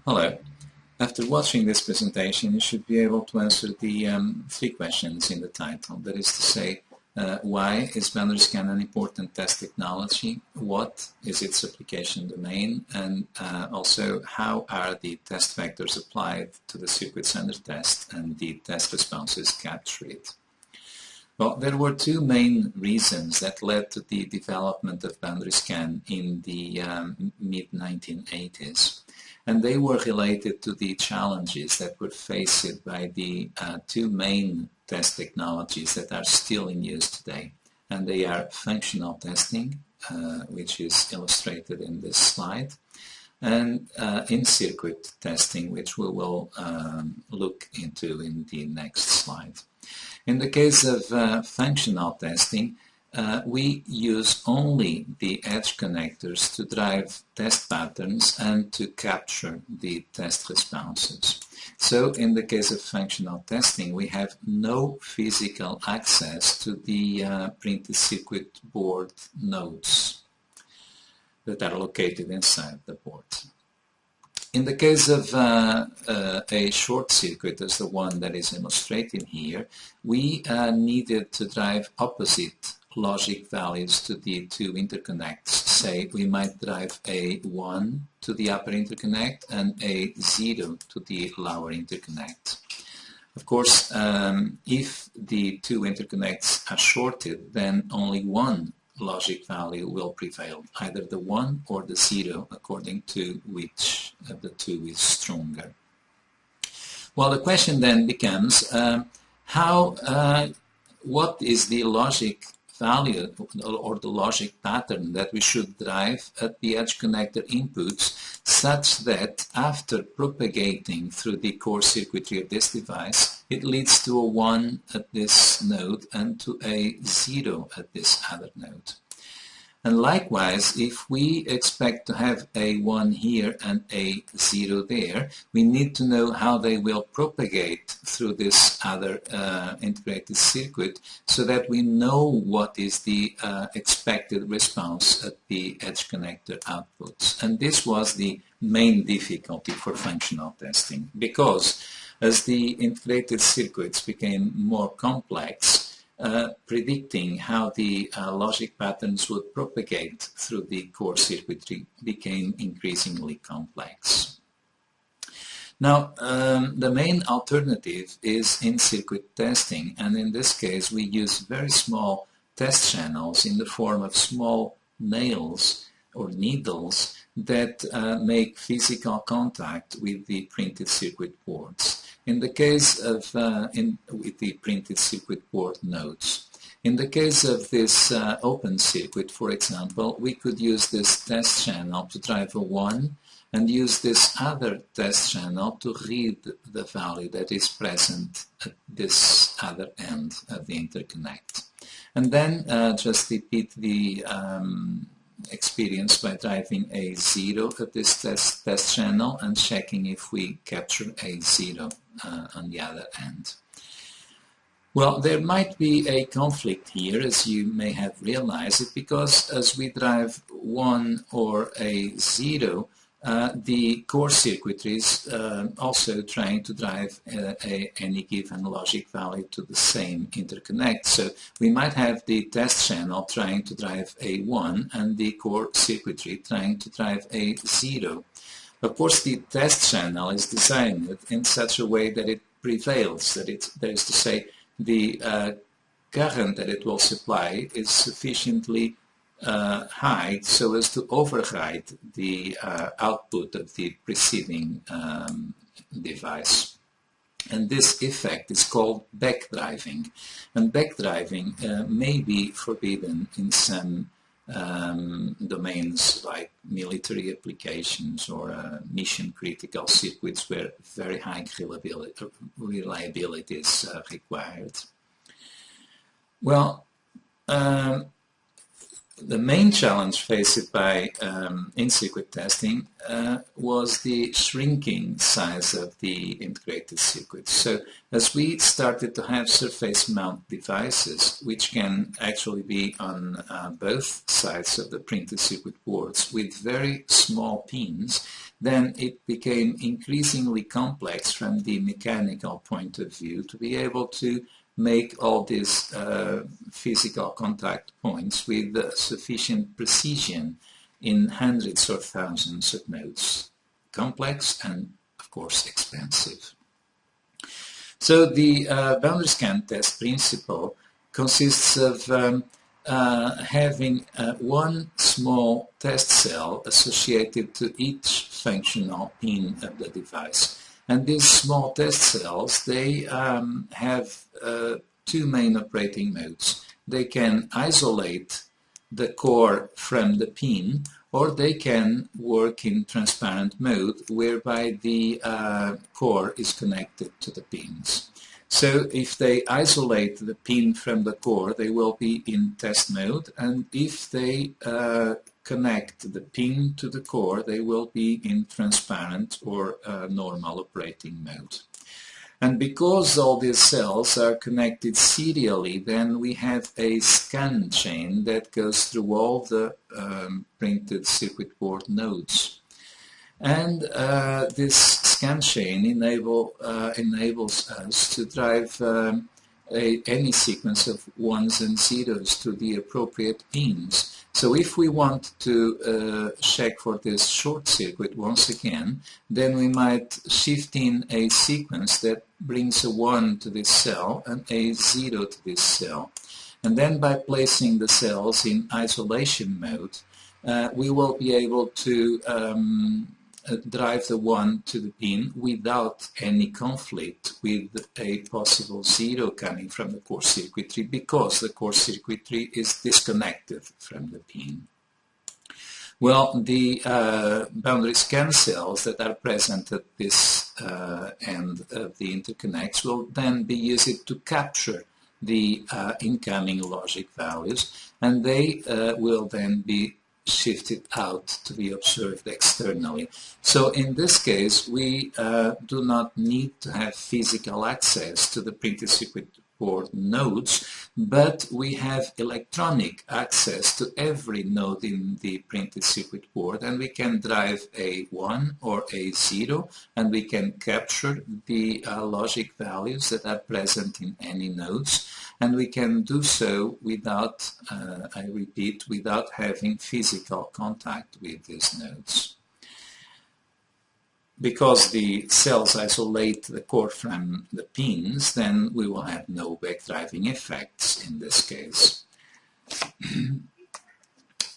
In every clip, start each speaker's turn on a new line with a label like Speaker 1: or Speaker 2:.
Speaker 1: Hello. After watching this presentation, you should be able to answer the three questions in the title. That is to say, why is boundary scan an important test technology? What is its application domain? And also, how are the test vectors applied to the circuits under test and the test responses captured? Well, there were two main reasons that led to the development of boundary scan in the mid-1980s. And they were related to the challenges that were faced by the two main test technologies that are still in use today. And they are functional testing, which is illustrated in this slide, and in-circuit testing, which we will look into in the next slide. In the case of functional testing, we use only the edge connectors to drive test patterns and to capture the test responses. So in the case of functional testing, we have no physical access to the printed circuit board nodes that are located inside the board. In the case of a short circuit, as the one that is illustrated here, we needed to drive opposite logic values to the two interconnects. Say we might drive a 1 to the upper interconnect and a 0 to the lower interconnect. Of course, if the two interconnects are shorted, then only one logic value will prevail, either the 1 or the 0, according to which of the two is stronger. Well, the question then becomes, what is the logic value or the logic pattern that we should drive at the edge connector inputs such that after propagating through the core circuitry of this device, it leads to a 1 at this node and to a 0 at this other node. And likewise, if we expect to have a 1 here and a 0 there, we need to know how they will propagate through this other integrated circuit so that we know what is the expected response at the edge connector outputs. And this was the main difficulty for functional testing, because as the integrated circuits became more complex, predicting how the logic patterns would propagate through the core circuitry became increasingly complex. Now, the main alternative is in-circuit testing, and in this case we use very small test channels in the form of small nails or needles that make physical contact with the printed circuit boards. In the case of with the printed circuit board nodes. In the case of this open circuit, for example, we could use this test channel to drive a 1 and use this other test channel to read the value that is present at this other end of the interconnect. And then just repeat the experience by driving a 0 at this test channel and checking if we capture a 0 on the other end. Well, there might be a conflict here, as you may have realized, because as we drive 1 or a 0, the core circuitry is also trying to drive any given logic value to the same interconnect. So we might have the test channel trying to drive a 1 and the core circuitry trying to drive a 0. Of course, the test channel is designed in such a way that it prevails, that is to say, the current that it will supply is sufficiently high so as to override the output of the preceding device. And this effect is called backdriving. And backdriving may be forbidden in some domains like military applications or mission-critical circuits where very high reliability is required. Well, the main challenge faced by in-circuit testing was the shrinking size of the integrated circuits. So as we started to have surface mount devices, which can actually be on both sides of the printed circuit boards with very small pins, then it became increasingly complex from the mechanical point of view to be able to make all these physical contact points with sufficient precision in hundreds or thousands of nodes. Complex and, of course, expensive. So the boundary scan test principle consists of having one small test cell associated to each functional pin of the device. And these small test cells, they have two main operating modes. They can isolate the core from the pin, or they can work in transparent mode, whereby the core is connected to the pins. So if they isolate the pin from the core, they will be in test mode, and if they connect the pin to the core, they will be in transparent or normal operating mode. And because all these cells are connected serially, then we have a scan chain that goes through all the printed circuit board nodes. And this scan chain enables us to drive any sequence of ones and zeros to the appropriate pins. So if we want to check for this short circuit once again, then we might shift in a sequence that brings a 1 to this cell and a 0 to this cell. And then by placing the cells in isolation mode, we will be able to drive the 1 to the pin without any conflict with a possible 0 coming from the core circuitry, because the core circuitry is disconnected from the pin. Well, the boundary scan cells that are present at this end of the interconnects will then be used to capture the incoming logic values, and they will then be shifted out to be observed externally. So in this case, we do not need to have physical access to the printed circuit board nodes, but we have electronic access to every node in the printed circuit board, and we can drive a 1 or a 0, and we can capture the logic values that are present in any nodes, and we can do so without, I repeat, without having physical contact with these nodes. Because the cells isolate the core from the pins, then we will have no backdriving effects in this case.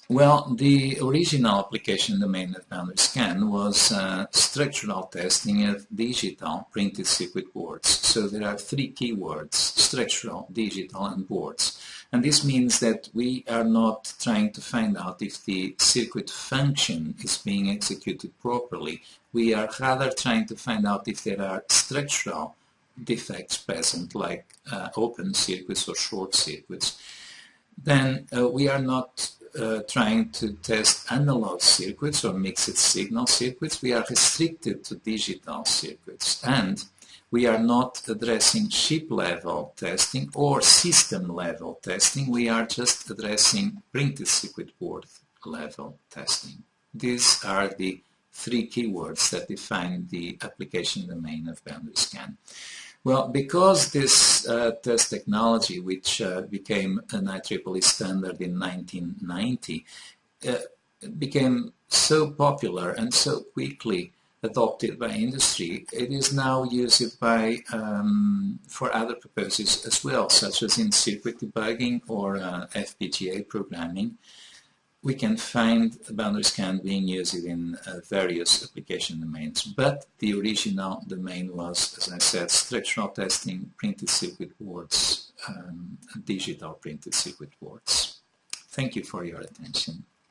Speaker 1: Well, the original application domain of boundary scan was structural testing of digital printed circuit boards. So there are three keywords: structural, digital, and boards. And this means that we are not trying to find out if the circuit function is being executed properly. We are rather trying to find out if there are structural defects present, like open circuits or short circuits. Then we are not trying to test analog circuits or mixed signal circuits. We are restricted to digital circuits, and we are not addressing chip level testing or system level testing. We are just addressing printed circuit board level testing. These are the three keywords that define the application domain of boundary scan. Well, because this test technology, which became an IEEE standard in 1990, became so popular and so quickly adopted by industry, it is now used by for other purposes as well, such as in circuit debugging or FPGA programming. We can find boundary scan being used in various application domains, but the original domain was, as I said, structural testing, printed circuit boards, digital printed circuit boards. Thank you for your attention.